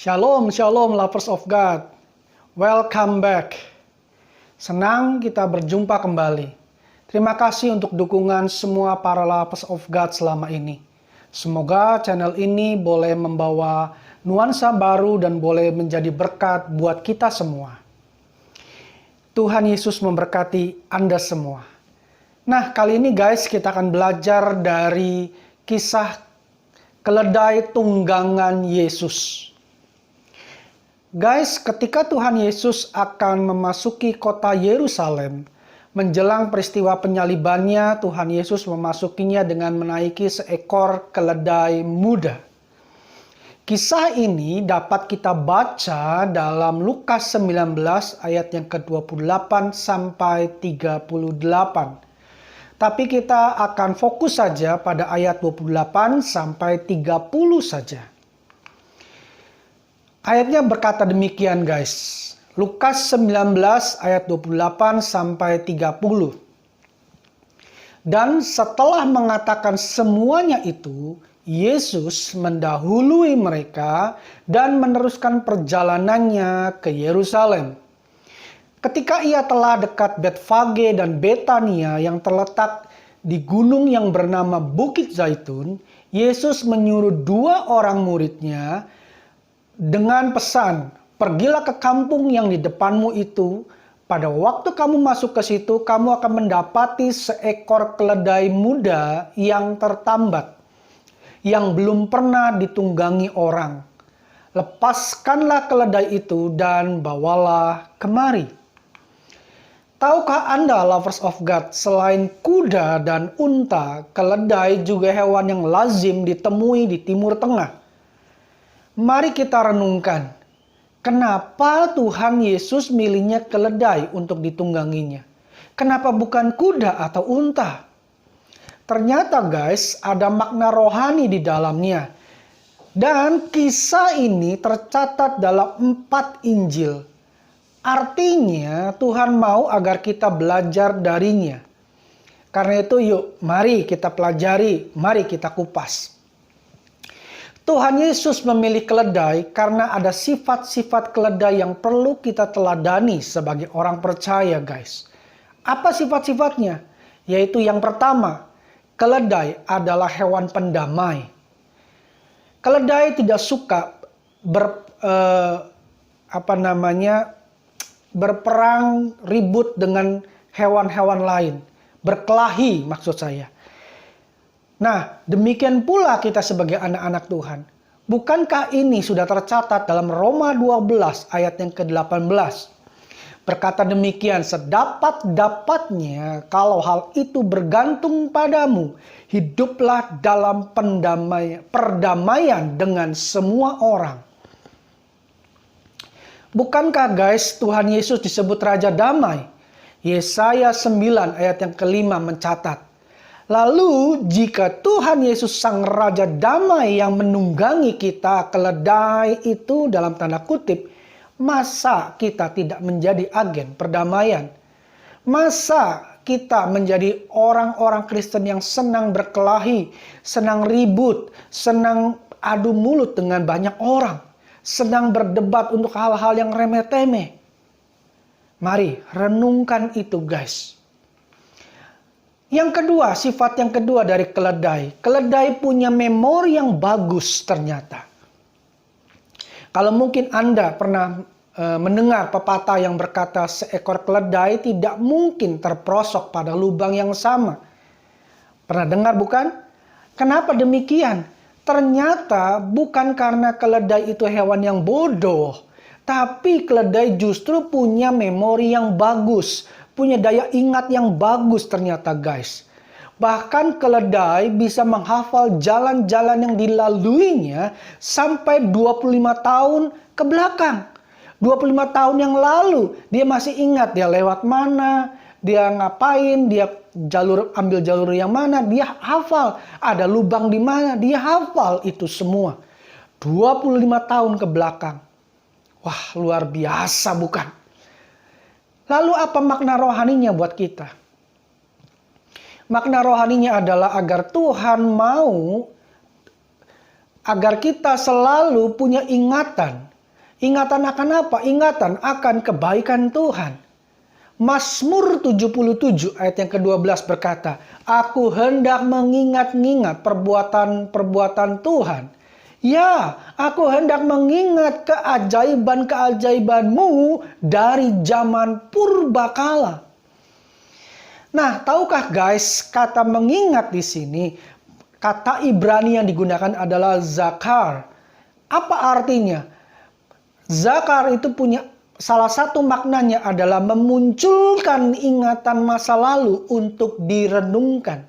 Shalom, shalom lovers of God. Welcome back. Senang kita berjumpa kembali. Terima kasih untuk dukungan semua para lovers of God selama ini. Semoga channel ini boleh membawa nuansa baru dan boleh menjadi berkat buat kita semua. Tuhan Yesus memberkati Anda semua. Nah, kali ini guys, kita akan belajar dari kisah keledai tunggangan Yesus. Guys, ketika Tuhan Yesus akan memasuki kota Yerusalem, menjelang peristiwa penyalibannya, Tuhan Yesus memasukinya dengan menaiki seekor keledai muda. Kisah ini dapat kita baca dalam Lukas 19 ayat yang ke-28 sampai 38. Tapi kita akan fokus saja pada ayat 28 sampai 30 saja. Ayatnya berkata demikian guys. Lukas 19 ayat 28 sampai 30. Dan setelah mengatakan semuanya itu, Yesus mendahului mereka dan meneruskan perjalanannya ke Yerusalem. Ketika ia telah dekat Betfage dan Betania yang terletak di gunung yang bernama Bukit Zaitun, Yesus menyuruh dua orang muridnya dengan pesan, "Pergilah ke kampung yang di depanmu itu. Pada waktu kamu masuk ke situ, kamu akan mendapati seekor keledai muda yang tertambat, yang belum pernah ditunggangi orang. Lepaskanlah keledai itu dan bawalah kemari." Tahukah Anda, lovers of God, selain kuda dan unta, keledai juga hewan yang lazim ditemui di Timur Tengah. Mari kita renungkan, kenapa Tuhan Yesus milihnya keledai untuk ditungganginya? Kenapa bukan kuda atau unta? Ternyata guys, ada makna rohani di dalamnya. Dan kisah ini tercatat dalam 4 Injil. Artinya Tuhan mau agar kita belajar darinya. Karena itu yuk, mari kita pelajari, mari kita kupas. Tuhan Yesus memilih keledai karena ada sifat-sifat keledai yang perlu kita teladani sebagai orang percaya guys. Apa sifat-sifatnya? Yaitu yang pertama, keledai adalah hewan pendamai. Keledai tidak suka berperang ribut dengan hewan-hewan lain. Berkelahi maksud saya. Nah, demikian pula kita sebagai anak-anak Tuhan. Bukankah ini sudah tercatat dalam Roma 12 ayat yang ke-18? Berkata demikian, "Sedapat-dapatnya kalau hal itu bergantung padamu, hiduplah dalam perdamaian dengan semua orang." Bukankah guys Tuhan Yesus disebut Raja Damai? Yesaya 9 ayat yang ke-5 mencatat, "Lalu jika Tuhan Yesus Sang Raja Damai yang menunggangi kita, keledai itu dalam tanda kutip, masa kita tidak menjadi agen perdamaian? Masa kita menjadi orang-orang Kristen yang senang berkelahi, senang ribut, senang adu mulut dengan banyak orang, senang berdebat untuk hal-hal yang remeh-temeh?" Mari renungkan itu guys. Yang kedua, sifat yang kedua dari keledai. Keledai punya memori yang bagus ternyata. Kalau mungkin Anda pernah mendengar pepatah yang berkata seekor keledai tidak mungkin terperosok pada lubang yang sama. Pernah dengar bukan? Kenapa demikian? Ternyata bukan karena keledai itu hewan yang bodoh. Tapi keledai justru punya memori yang bagus. Punya daya ingat yang bagus ternyata guys. Bahkan keledai bisa menghafal jalan-jalan yang dilaluinya sampai 25 tahun ke belakang. 25 tahun yang lalu dia masih ingat dia lewat mana, dia ngapain, dia ambil jalur yang mana, dia hafal. Ada lubang di mana, dia hafal itu semua. 25 tahun ke belakang. Wah, luar biasa bukan? Lalu apa makna rohaninya buat kita? Makna rohaninya adalah agar Tuhan mau agar kita selalu punya ingatan. Ingatan akan apa? Ingatan akan kebaikan Tuhan. Mazmur 77 ayat yang ke-12 berkata, "Aku hendak mengingat-ingat perbuatan-perbuatan Tuhan. Ya, aku hendak mengingat keajaiban-keajaiban-Mu dari zaman purbakala." Nah, tahukah guys, kata mengingat di sini, kata Ibrani yang digunakan adalah zakar. Apa artinya? Zakar itu punya salah satu maknanya adalah memunculkan ingatan masa lalu untuk direnungkan.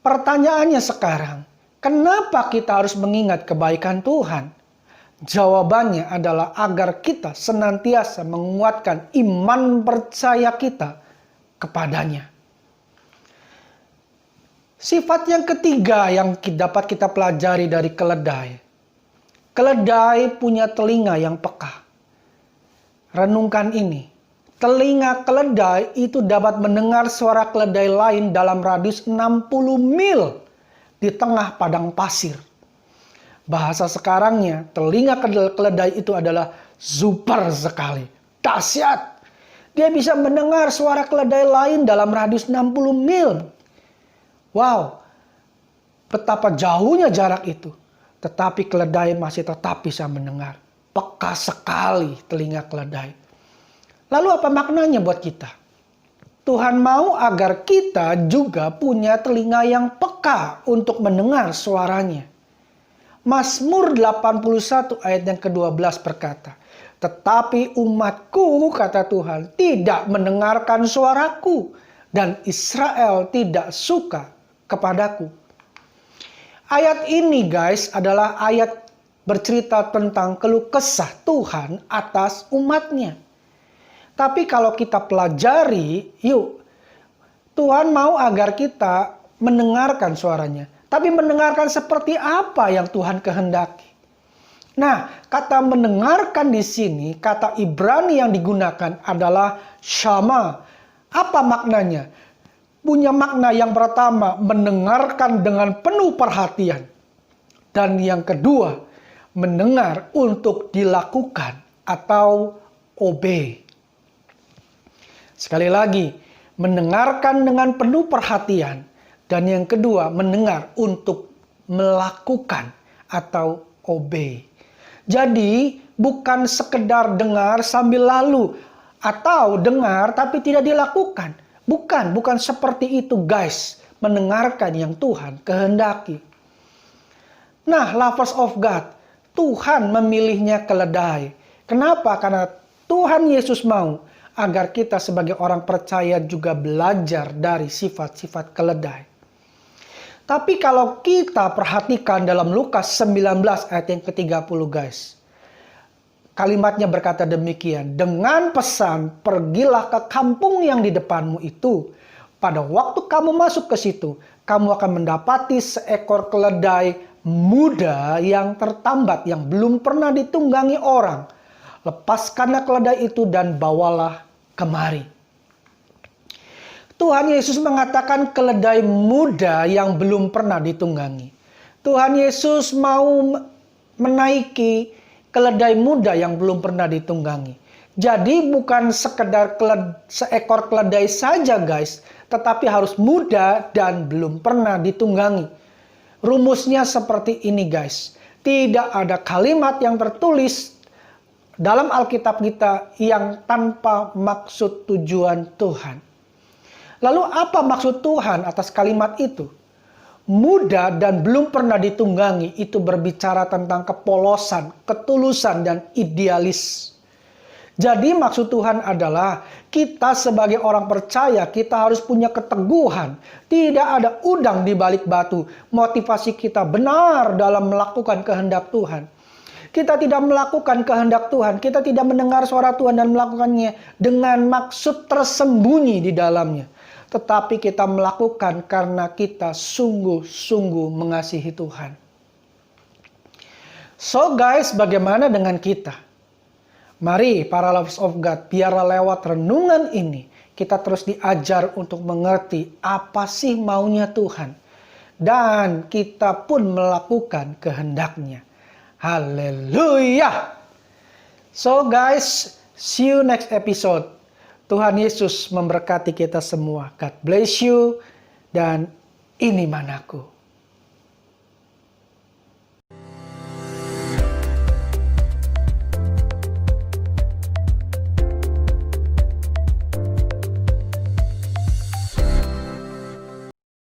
Pertanyaannya sekarang, kenapa kita harus mengingat kebaikan Tuhan? Jawabannya adalah agar kita senantiasa menguatkan iman percaya kita kepadanya. Sifat yang ketiga yang dapat kita pelajari dari keledai. Keledai punya telinga yang peka. Renungkan ini. Telinga keledai itu dapat mendengar suara keledai lain dalam radius 60 mil di tengah padang pasir. Bahasa sekarangnya, telinga keledai itu adalah super sekali. Dahsyat. Dia bisa mendengar suara keledai lain dalam radius 60 mil. Wow, betapa jauhnya jarak itu. Tetapi keledai masih tetap bisa mendengar. Peka sekali telinga keledai. Lalu apa maknanya buat kita? Tuhan mau agar kita juga punya telinga yang peka untuk mendengar suaranya. Mazmur 81 ayat yang ke-12 berkata, "Tetapi umatku," kata Tuhan, "tidak mendengarkan suaraku, dan Israel tidak suka kepadaku." Ayat ini guys adalah ayat bercerita tentang keluh kesah Tuhan atas umatnya. Tapi kalau kita pelajari, yuk, Tuhan mau agar kita mendengarkan suaranya. Tapi mendengarkan seperti apa yang Tuhan kehendaki? Nah, kata mendengarkan di sini, kata Ibrani yang digunakan adalah syama. Apa maknanya? Punya makna yang pertama, mendengarkan dengan penuh perhatian. Dan yang kedua, mendengar untuk dilakukan atau obey. Sekali lagi, mendengarkan dengan penuh perhatian. Dan yang kedua, mendengar untuk melakukan atau obey. Jadi, bukan sekedar dengar sambil lalu. Atau dengar tapi tidak dilakukan. Bukan seperti itu guys. Mendengarkan yang Tuhan kehendaki. Nah, lovers of God, Tuhan memilihnya keledai. Kenapa? Karena Tuhan Yesus mau agar kita sebagai orang percaya juga belajar dari sifat-sifat keledai. Tapi kalau kita perhatikan dalam Lukas 19 ayat yang ke-30 guys. Kalimatnya berkata demikian, "Dengan pesan, pergilah ke kampung yang di depanmu itu. Pada waktu kamu masuk ke situ, kamu akan mendapati seekor keledai muda yang tertambat, yang belum pernah ditunggangi orang. Lepaskanlah keledai itu dan bawalah kemari." Tuhan Yesus mengatakan keledai muda yang belum pernah ditunggangi. Tuhan Yesus mau menaiki keledai muda yang belum pernah ditunggangi. Jadi bukan sekedar seekor keledai saja guys, tetapi harus muda dan belum pernah ditunggangi. Rumusnya seperti ini guys. Tidak ada kalimat yang tertulis dalam Alkitab kita yang tanpa maksud tujuan Tuhan. Lalu apa maksud Tuhan atas kalimat itu? Muda dan belum pernah ditunggangi itu berbicara tentang kepolosan, ketulusan, dan idealis. Jadi maksud Tuhan adalah kita sebagai orang percaya, kita harus punya keteguhan. Tidak ada udang di balik batu. Motivasi kita benar dalam melakukan kehendak Tuhan. Kita tidak melakukan kehendak Tuhan. Kita tidak mendengar suara Tuhan dan melakukannya dengan maksud tersembunyi di dalamnya. Tetapi kita melakukan karena kita sungguh-sungguh mengasihi Tuhan. So guys, bagaimana dengan kita? Mari para lovers of God, biarlah lewat renungan ini kita terus diajar untuk mengerti apa sih maunya Tuhan. dan kita pun melakukan kehendak-Nya. Haleluya. So guys, see you next episode. Tuhan Yesus memberkati kita semua. God bless you. Dan ini manaku.